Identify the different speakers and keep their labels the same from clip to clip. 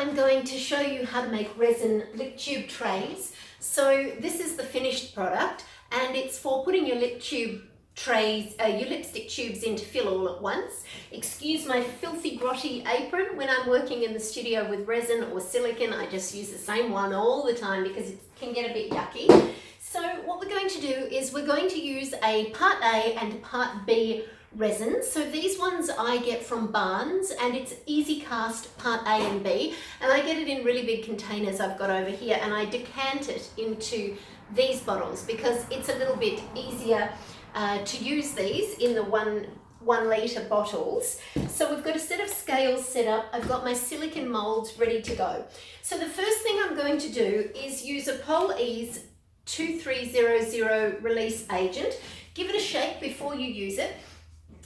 Speaker 1: I'm going to show you how to make resin lip tube trays. So this is the finished product and it's for putting your lip tube trays, your lipstick tubes in to fill all at once. Excuse my filthy grotty apron. When I'm working in the studio with resin or silicone, I just use the same one all the time because it can get a bit yucky. So what we're going to do is we're going to use a part A and part B resin. So these ones I get from Barnes and it's easy cast part A and B, and I get it in really big containers I've got over here, and I decant it into these bottles because it's a little bit easier to use these in the one litre bottles. So we've got a set of scales set up. I've got my silicone molds ready to go. So the first thing I'm going to do is use a Pol-Ease 2300 release agent. Give it a shake before you use it.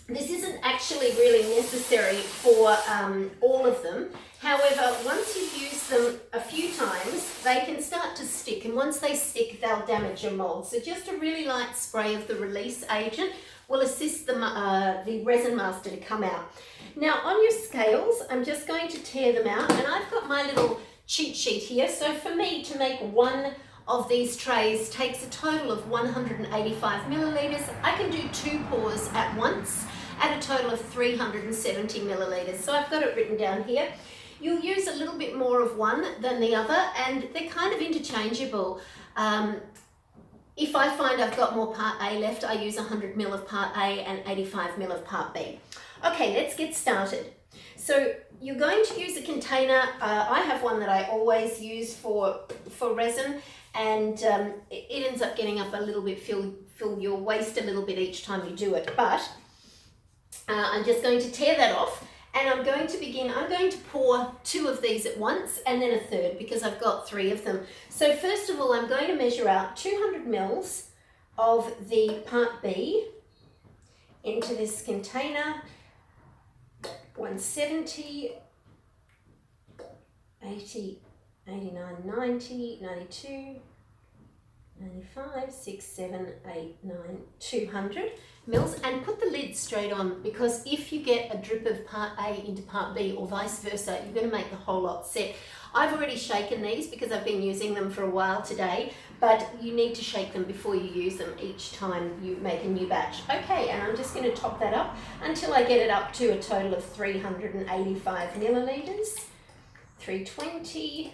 Speaker 1: This isn't actually really necessary for all of them. However, once you've used them a few times, they can start to stick, and once they stick, they'll damage your mold. So just a really light spray of the release agent will assist the resin master to come out. Now on your scales, I'm just going to tear them out, and I've got my little cheat sheet here. So for me to make one of these trays takes a total of 185 milliliters. I can do 2 pours at once at a total of 370 milliliters. So I've got it written down here. You'll use a little bit more of one than the other, and they're kind of interchangeable. If I find I've got more part A left, I use 100 ml of part A and 85 ml of part B. Okay, let's get started. So you're going to use a container. I have one that I always use for resin, and it ends up getting up a little bit, fill your waste a little bit each time you do it. But I'm just going to tear that off, and I'm going to pour 2 of these at once and then a third because I've got 3 of them. So first of all, I'm going to measure out 200 mils of the part B into this container. 170, 80, 89, 90, 92, 95, 6, 7, 8, 9, 200 mils, and put the lid straight on, because if you get a drip of part A into part B or vice versa, you're going to make the whole lot set. I've already shaken these because I've been using them for a while today, but you need to shake them before you use them each time you make a new batch. Okay, and I'm just going to top that up until I get it up to a total of 385 milliliters. 320,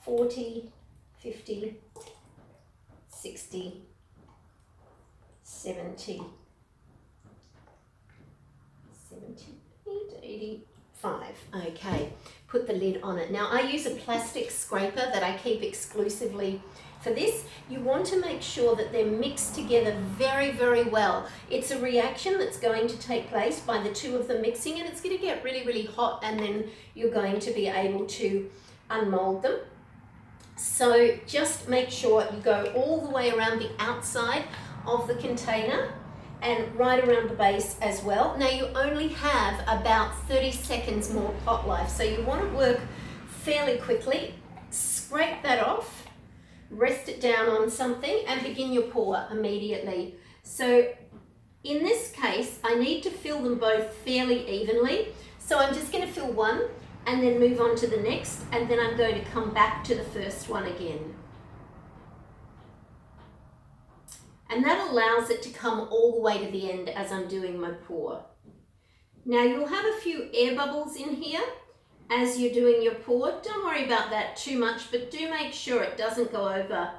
Speaker 1: 40, 50, 60, 70, 78, 85. Okay, put the lid on it. Now I use a plastic scraper that I keep exclusively for this. You want to make sure that they're mixed together very, very well. It's a reaction that's going to take place by the 2 of them mixing, and it's going to get really, really hot, and then you're going to be able to unmold them. So just make sure you go all the way around the outside of the container and right around the base as well. Now you only have about 30 seconds more pot life, so you want to work fairly quickly. Scrape that off, rest it down on something, and begin your pour immediately. So in this case, I need to fill them both fairly evenly. So I'm just going to fill one and then move on to the next, and then I'm going to come back to the first one again. And that allows it to come all the way to the end as I'm doing my pour. Now you'll have a few air bubbles in here as you're doing your pour. Don't worry about that too much, but do make sure it doesn't go over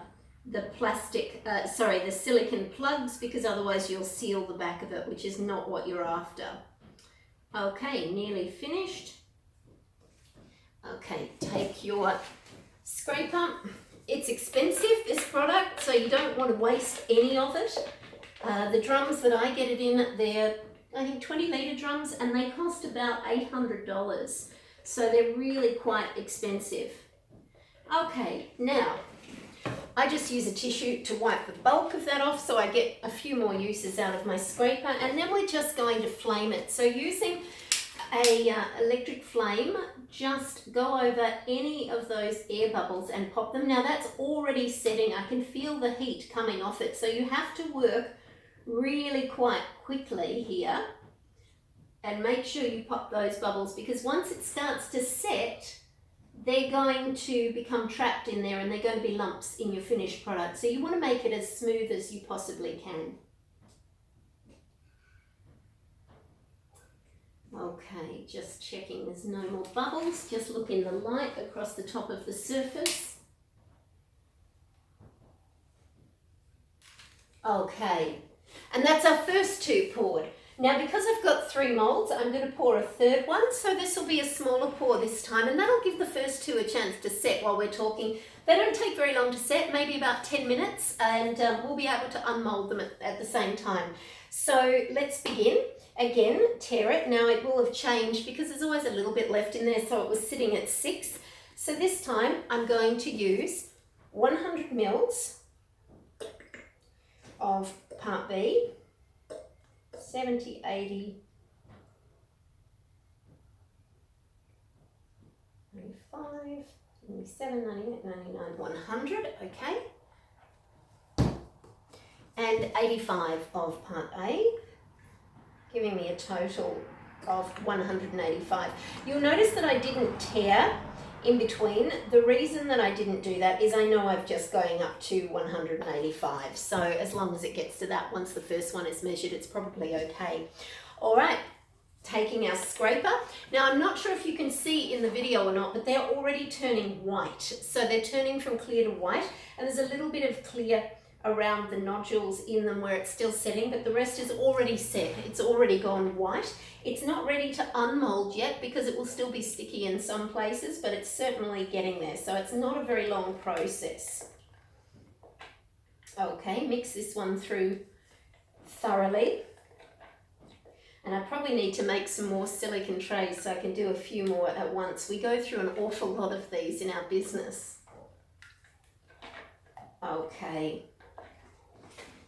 Speaker 1: the the silicone plugs, because otherwise you'll seal the back of it, which is not what you're after. Okay, nearly finished. Okay, take your scraper. It's expensive, this product, so you don't want to waste any of it. The drums that I get it in, they're, I think, 20-litre drums, and they cost about $800. So they're really quite expensive. Okay, now, I just use a tissue to wipe the bulk of that off so I get a few more uses out of my scraper, and then we're just going to flame it. So using a electric flame, just go over any of those air bubbles and pop them. Now that's already setting. I can feel the heat coming off it, so you have to work really quite quickly here and make sure you pop those bubbles, because once it starts to set, they're going to become trapped in there and they're going to be lumps in your finished product. So you want to make it as smooth as you possibly can. Okay, just checking there's no more bubbles. Just look in the light across the top of the surface. Okay, and that's our first two poured. Now, because I've got 3 moulds, I'm going to pour a third one. So this will be a smaller pour this time, and that'll give the first 2 a chance to set while we're talking. They don't take very long to set, maybe about 10 minutes, and we'll be able to unmold them at the same time. So let's begin. Again, tear it. Now it will have changed because there's always a little bit left in there, so it was sitting at 6. So this time I'm going to use 100 mils of part B, 70, 80, 95, 97, 98, 99, 100, okay, and 85 of part A, giving me a total of 185. You'll notice that I didn't tear in between. The reason that I didn't do that is I know I'm just going up to 185. So as long as it gets to that, once the first one is measured, it's probably okay. All right, taking our scraper. Now I'm not sure if you can see in the video or not, but they're already turning white. So they're turning from clear to white, and there's a little bit of clear around the nodules in them where it's still setting, but the rest is already set. It's already gone white. It's not ready to unmold yet because it will still be sticky in some places, but it's certainly getting there. So it's not a very long process. Okay, mix this one through thoroughly. And I probably need to make some more silicone trays so I can do a few more at once. We go through an awful lot of these in our business. Okay.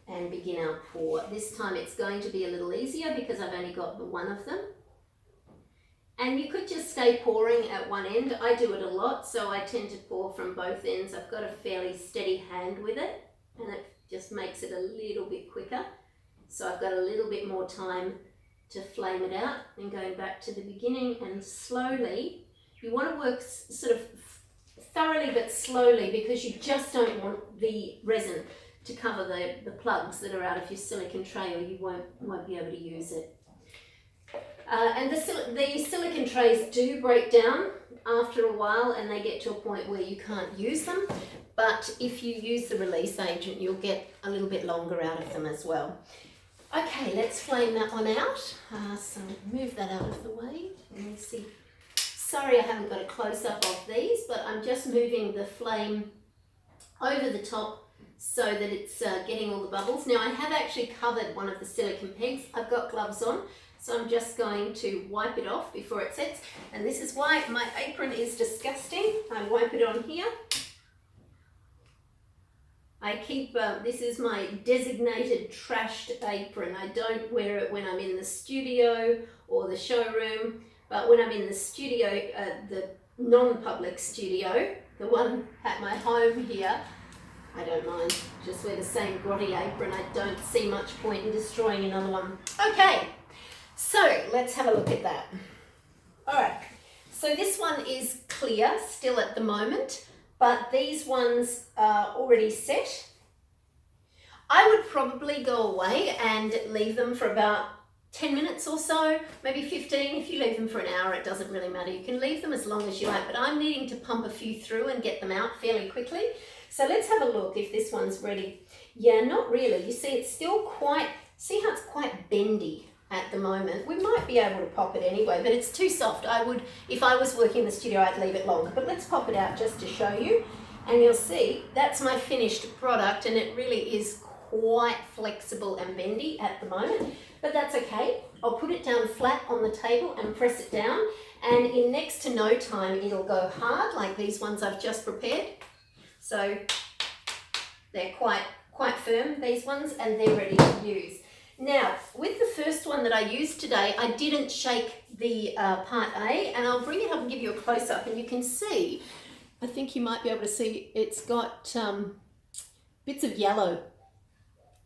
Speaker 1: And begin our pour. This time it's going to be a little easier because I've only got the one of them. And you could just stay pouring at one end. I do it a lot, so I tend to pour from both ends. I've got a fairly steady hand with it, and it just makes it a little bit quicker. So I've got a little bit more time to flame it out. And going back to the beginning and slowly, you want to work sort of thoroughly but slowly because you just don't want the resin to cover the plugs that are out of your silicone tray, or you won't be able to use it. And the silicone trays do break down after a while, and they get to a point where you can't use them. But if you use the release agent, you'll get a little bit longer out of them as well. Okay, let's flame that one out. So move that out of the way. Let me see. Sorry I haven't got a close-up of these, but I'm just moving the flame over the top so that it's getting all the bubbles. Now I have actually covered one of the silicone pegs. I've got gloves on, so I'm just going to wipe it off before it sets. And this is why my apron is disgusting. I wipe it on here. I keep, this is my designated trashed apron. I don't wear it when I'm in the studio or the showroom, but when I'm in the studio, the non-public studio, the one at my home here, I don't mind. Just wear the same grotty apron. I don't see much point in destroying another one. Okay, so let's have a look at that. All right, so this one is clear still at the moment, but these ones are already set. I would probably go away and leave them for about 10 minutes or so, maybe 15. If you leave them for an hour, it doesn't really matter. You can leave them as long as you like, but I'm needing to pump a few through and get them out fairly quickly. So let's have a look if this one's ready. Yeah, not really. You see, it's still quite, see how it's quite bendy at the moment. We might be able to pop it anyway, but it's too soft. I would, if I was working in the studio, I'd leave it longer, but let's pop it out just to show you. And you'll see that's my finished product, and it really is quite flexible and bendy at the moment, but that's okay. I'll put it down flat on the table and press it down, and in next to no time it'll go hard like these ones I've just prepared. So they're quite firm, these ones, and they're ready to use. Now, with the first one that I used today, I didn't shake the part A, and I'll bring it up and give you a close-up, and you can see, I think you might be able to see, it's got bits of yellow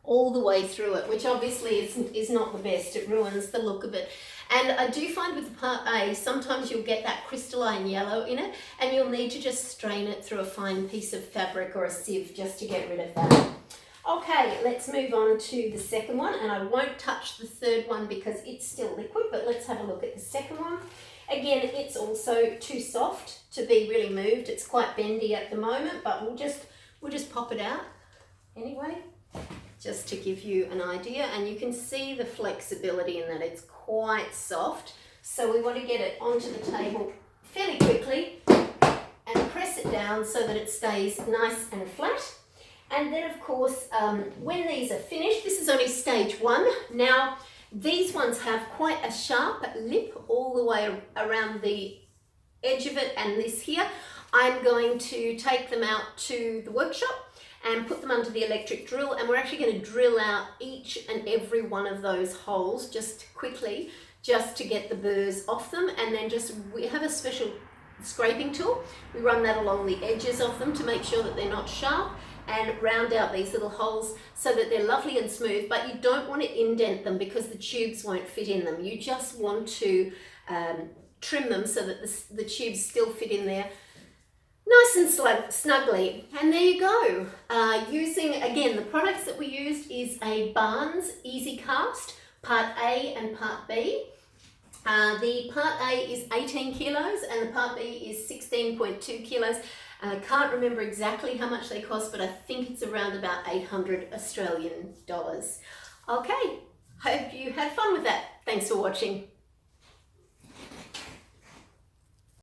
Speaker 1: all the way through it, which obviously is not the best. It ruins the look of it. And I do find with part A, sometimes you'll get that crystalline yellow in it, and you'll need to just strain it through a fine piece of fabric or a sieve just to get rid of that. Okay, let's move on to the second one, and I won't touch the third one because it's still liquid, but let's have a look at the second one. Again, it's also too soft to be really moved. It's quite bendy at the moment, but we'll just pop it out anyway, just to give you an idea. And you can see the flexibility in that it's quite soft. So we want to get it onto the table fairly quickly and press it down so that it stays nice and flat. And then of course, when these are finished, this is only stage one. Now, these ones have quite a sharp lip all the way around the edge of it, and this here. I'm going to take them out to the workshop and put them under the electric drill, and we're actually going to drill out each and every one of those holes just quickly, just to get the burrs off them. And then we have a special scraping tool. We run that along the edges of them to make sure that they're not sharp, and round out these little holes so that they're lovely and smooth, but you don't want to indent them because the tubes won't fit in them. You just want to trim them so that the tubes still fit in there nice and snugly. And there you go. Using, again, the products that we used is a Barnes Easy Cast, part A and part B. The part A is 18 kilos and the part B is 16.2 kilos. I can't remember exactly how much they cost, but I think it's around about 800 Australian dollars. Okay, hope you had fun with that. Thanks for watching.